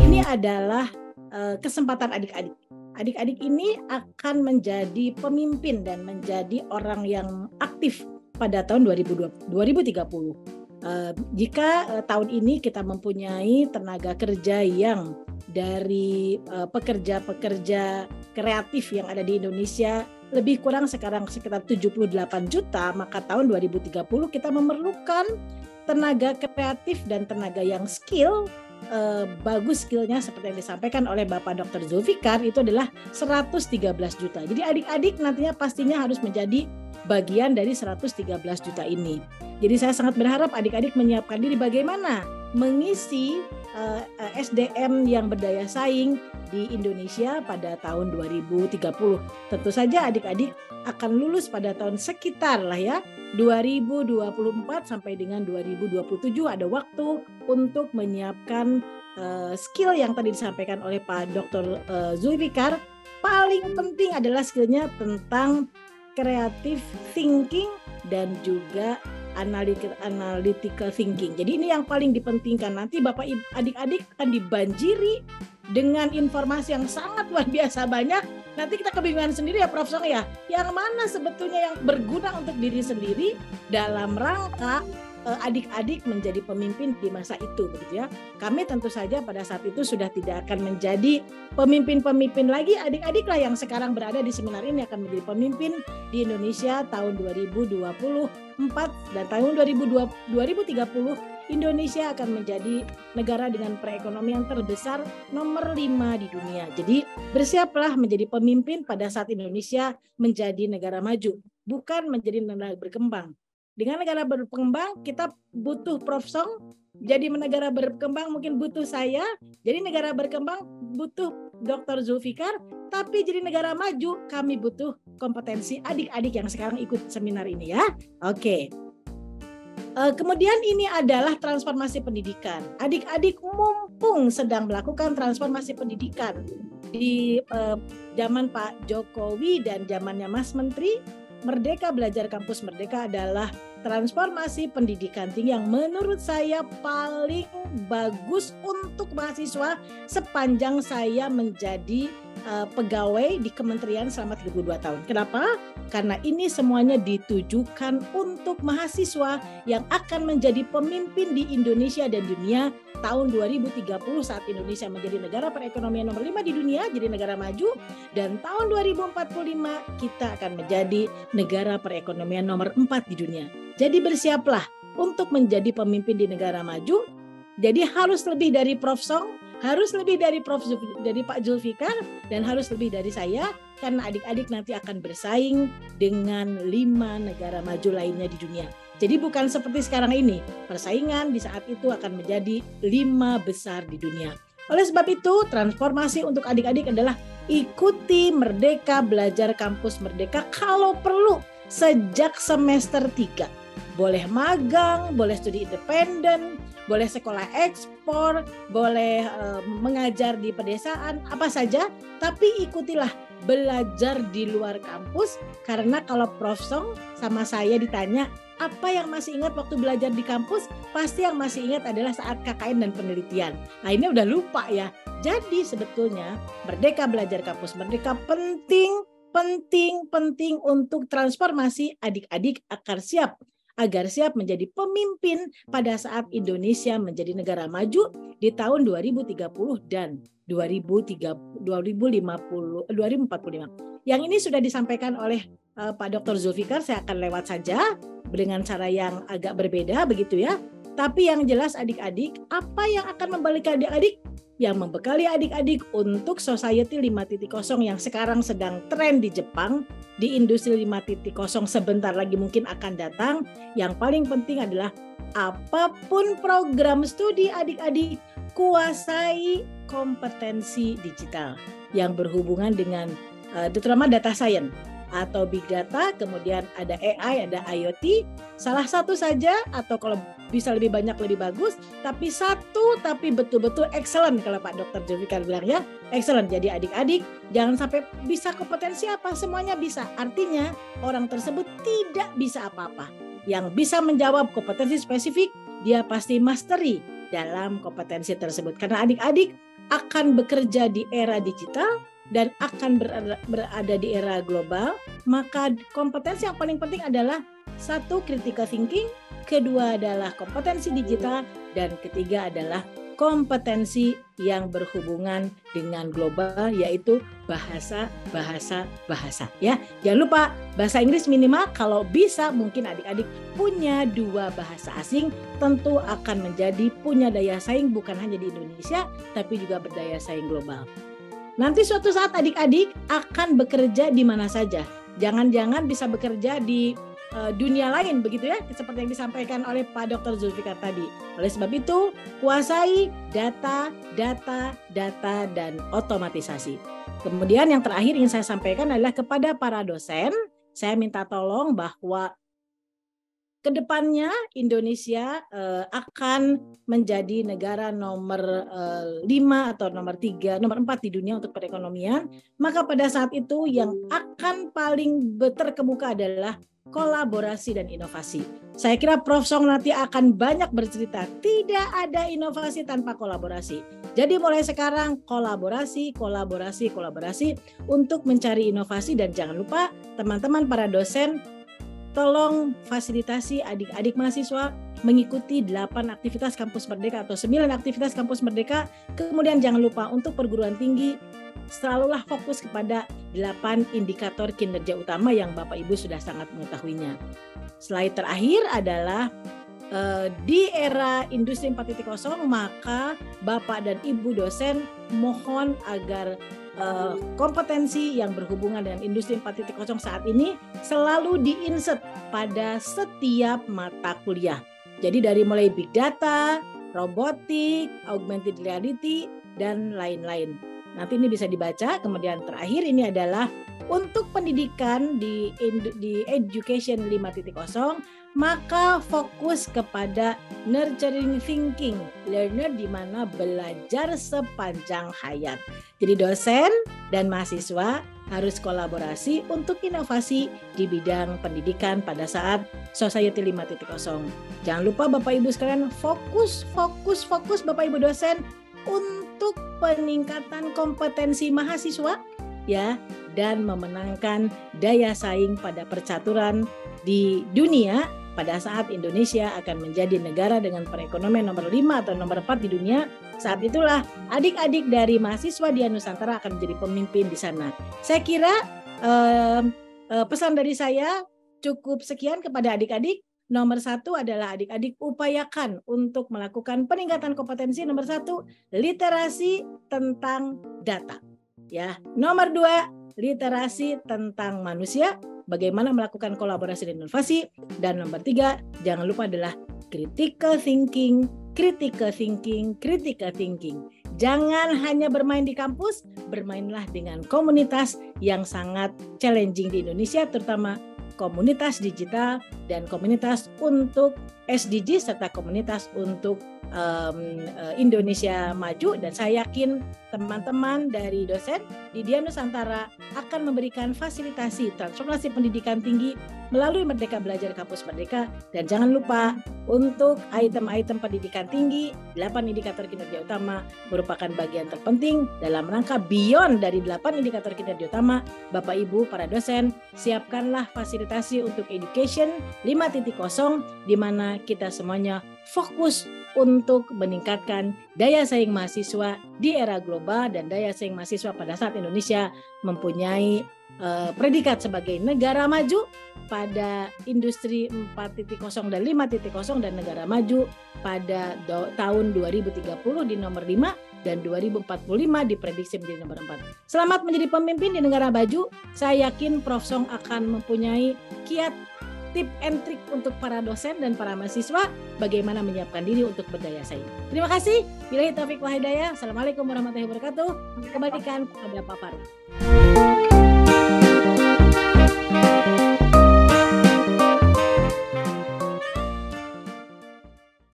Ini adalah kesempatan adik-adik. Adik-adik ini akan menjadi pemimpin dan menjadi orang yang aktif pada tahun 2030. Jika tahun ini kita mempunyai tenaga kerja yang dari pekerja-pekerja kreatif yang ada di Indonesia lebih kurang sekarang sekitar 78 juta, maka tahun 2030 kita memerlukan tenaga kreatif dan tenaga yang bagus skillnya seperti yang disampaikan oleh Bapak Dr. Zulfikar itu adalah 113 juta. Jadi adik-adik nantinya pastinya harus menjadi bagian dari 113 juta ini. Jadi saya sangat berharap adik-adik menyiapkan diri bagaimana mengisi SDM yang berdaya saing di Indonesia pada tahun 2030. Tentu saja adik-adik akan lulus pada tahun sekitar 2024 sampai dengan 2027 ada waktu untuk menyiapkan skill yang tadi disampaikan oleh Pak Dr. Zulfikar. Paling penting adalah skillnya tentang creative thinking dan juga analytical thinking. Jadi ini yang paling dipentingkan. Nanti Bapak Ibu adik-adik akan dibanjiri dengan informasi yang sangat luar biasa banyak. Nanti kita kebingungan sendiri ya Prof. Song ya. Yang mana sebetulnya yang berguna untuk diri sendiri dalam rangka adik-adik menjadi pemimpin di masa itu, begitu ya. Kami tentu saja pada saat itu sudah tidak akan menjadi pemimpin-pemimpin lagi, adik-adik lah yang sekarang berada di seminar ini akan menjadi pemimpin di Indonesia tahun 2024 dan tahun 2030 Indonesia akan menjadi negara dengan perekonomian terbesar nomor 5 di dunia. Jadi bersiaplah menjadi pemimpin pada saat Indonesia menjadi negara maju, bukan menjadi negara berkembang. Dengan negara berkembang kita butuh Prof. Song, jadi negara berkembang mungkin butuh saya, jadi negara berkembang butuh Dr. Zulfikar, tapi jadi negara maju kami butuh kompetensi adik-adik yang sekarang ikut seminar ini ya. Oke. Kemudian ini adalah transformasi pendidikan. Adik-adik mumpung sedang melakukan transformasi pendidikan di zaman Pak Jokowi dan zamannya Mas Menteri, Merdeka Belajar Kampus Merdeka adalah transformasi pendidikan tinggi yang menurut saya paling bagus untuk mahasiswa sepanjang saya menjadi pegawai di kementerian selama 32 tahun. Kenapa? Karena ini semuanya ditujukan untuk mahasiswa yang akan menjadi pemimpin di Indonesia dan dunia tahun 2030 saat Indonesia menjadi negara perekonomian nomor 5 di dunia, jadi negara maju, dan tahun 2045 kita akan menjadi negara perekonomian nomor 4 di dunia. Jadi bersiaplah untuk menjadi pemimpin di negara maju. Jadi harus lebih dari Prof. Song, harus lebih dari dari Pak Zulfikar, dan harus lebih dari saya, karena adik-adik nanti akan bersaing dengan 5 negara maju lainnya di dunia. Jadi bukan seperti sekarang ini, persaingan di saat itu akan menjadi 5 besar di dunia. Oleh sebab itu, transformasi untuk adik-adik adalah ikuti Merdeka Belajar Kampus Merdeka kalau perlu sejak semester 3. Boleh magang, boleh studi independen, boleh sekolah ekspor, boleh mengajar di pedesaan, apa saja, tapi ikutilah belajar di luar kampus, karena kalau Prof. Song sama saya ditanya, apa yang masih ingat waktu belajar di kampus? Pasti yang masih ingat adalah saat KKN dan penelitian. Nah ini udah lupa ya. Jadi sebetulnya Merdeka Belajar Kampus Merdeka penting untuk transformasi adik-adik agar siap menjadi pemimpin pada saat Indonesia menjadi negara maju di tahun 2030 dan 2045. Yang ini sudah disampaikan oleh Pak Dr. Zulfikar, saya akan lewat saja dengan cara yang agak berbeda begitu ya. Tapi yang jelas adik-adik, apa yang akan membalikan adik-adik? Yang membekali adik-adik untuk Society 5.0 yang sekarang sedang tren di Jepang, di industri 5.0 sebentar lagi mungkin akan datang. Yang paling penting adalah apapun program studi adik-adik, kuasai kompetensi digital yang berhubungan dengan terutama data science. atau big data, kemudian ada AI, ada IoT. Salah satu saja atau kalau bisa lebih banyak lebih bagus, tapi satu tapi betul-betul excellent kalau Pak Dr. Zulfikar bilang ya, excellent. Jadi adik-adik jangan sampai bisa kompetensi apa, semuanya bisa. Artinya orang tersebut tidak bisa apa-apa. Yang bisa menjawab kompetensi spesifik, dia pasti mastery dalam kompetensi tersebut. Karena adik-adik akan bekerja di era digital dan akan berada di era global, maka kompetensi yang paling penting adalah satu, critical thinking, kedua adalah kompetensi digital, dan ketiga adalah kompetensi yang berhubungan dengan global, yaitu bahasa ya. Jangan lupa bahasa Inggris minimal, kalau bisa mungkin adik-adik punya 2 bahasa asing, tentu akan menjadi punya daya saing bukan hanya di Indonesia tapi juga berdaya saing global. Nanti suatu saat adik-adik akan bekerja di mana saja. Jangan-jangan bisa bekerja di dunia lain, begitu ya, seperti yang disampaikan oleh Pak Dr. Zulfikar tadi. Oleh sebab itu, kuasai data, dan otomatisasi. Kemudian yang terakhir ingin saya sampaikan adalah kepada para dosen, saya minta tolong bahwa kedepannya Indonesia akan menjadi negara nomor 5 atau nomor 3, nomor 4 di dunia untuk perekonomian. Maka pada saat itu yang akan paling terkemuka adalah kolaborasi dan inovasi. Saya kira Prof. Song nanti akan banyak bercerita, tidak ada inovasi tanpa kolaborasi. Jadi mulai sekarang kolaborasi untuk mencari inovasi, dan jangan lupa teman-teman para dosen, tolong fasilitasi adik-adik mahasiswa mengikuti 8 aktivitas Kampus Merdeka atau 9 aktivitas Kampus Merdeka. Kemudian jangan lupa untuk perguruan tinggi, selalulah fokus kepada 8 indikator kinerja utama yang Bapak Ibu sudah sangat mengetahuinya. Slide terakhir adalah di era industri 4.0, maka Bapak dan Ibu dosen mohon agar kompetensi yang berhubungan dengan industri 4.0 saat ini selalu diinsert pada setiap mata kuliah. Jadi dari mulai big data, robotik, augmented reality, dan lain-lain. Nanti ini bisa dibaca. Kemudian terakhir ini adalah untuk pendidikan di Education 5.0, maka fokus kepada nurturing thinking learner, di mana belajar sepanjang hayat. Jadi dosen dan mahasiswa harus kolaborasi untuk inovasi di bidang pendidikan pada saat Society 5.0. Jangan lupa Bapak Ibu sekalian, fokus Bapak Ibu dosen untuk peningkatan kompetensi mahasiswa ya, dan memenangkan daya saing pada percaturan di dunia pada saat Indonesia akan menjadi negara dengan perekonomian nomor 5 atau nomor 4 di dunia. Saat itulah adik-adik dari mahasiswa di Nusantara akan menjadi pemimpin di sana. Saya kira pesan dari saya cukup sekian kepada adik-adik. Nomor 1 adalah adik-adik upayakan untuk melakukan peningkatan kompetensi. Nomor 1, literasi tentang data. Ya. Nomor 2, literasi tentang manusia, bagaimana melakukan kolaborasi dan inovasi. Dan nomor 3, jangan lupa adalah critical thinking. Jangan hanya bermain di kampus, bermainlah dengan komunitas yang sangat challenging di Indonesia, terutama komunitas digital dan komunitas untuk SDG serta komunitas untuk Indonesia maju. Dan saya yakin teman-teman dari dosen di Dian Nusantara akan memberikan fasilitasi transformasi pendidikan tinggi melalui Merdeka Belajar Kampus Merdeka. Dan jangan lupa untuk item-item pendidikan tinggi, 8 indikator kinerja utama merupakan bagian terpenting dalam rangka beyond dari 8 indikator kinerja utama. Bapak Ibu para dosen, siapkanlah fasilitasi untuk Education 5.0 di mana kita semuanya fokus untuk meningkatkan daya saing mahasiswa di era global dan daya saing mahasiswa pada saat Indonesia mempunyai predikat sebagai negara maju pada industri 4.0 dan 5.0 dan negara maju pada tahun 2030 di nomor 5 dan 2045 diprediksi menjadi nomor 4. Selamat menjadi pemimpin di negara maju. Saya yakin Prof. Song akan mempunyai kiat tip and trik untuk para dosen dan para mahasiswa bagaimana menyiapkan diri untuk berdaya saing. Terima kasih. Billahi taufiq wal hidayah. Assalamualaikum warahmatullahi wabarakatuh. Kembalikan kepada Pak Faru.